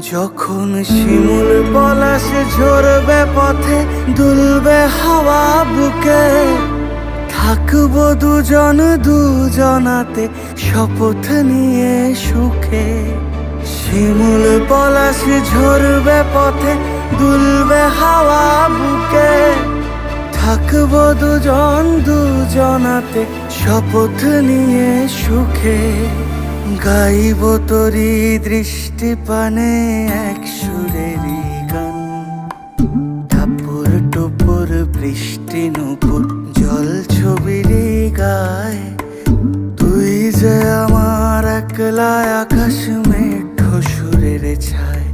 যখন শিমুল পলাশ ঝরবে পথে, দুলবে হাওয়া বুকে, থাকবো দুজন দুজনাতে শপথ নিয়ে সুখে। শিমুল পলাশ ঝরবে পথে, দুলবে হাওয়া বুকে, থাকবো দুজন দুজনাতে শপথ নিয়ে সুখে। গাইব তোরি দৃষ্টি পানে এক সুরেরই গান, টাপুর টুপুর বৃষ্টি নুপুর জল ছবিরই গায়। তুই যে আমার একলা আকাশ মেঘ সুরের ছায়।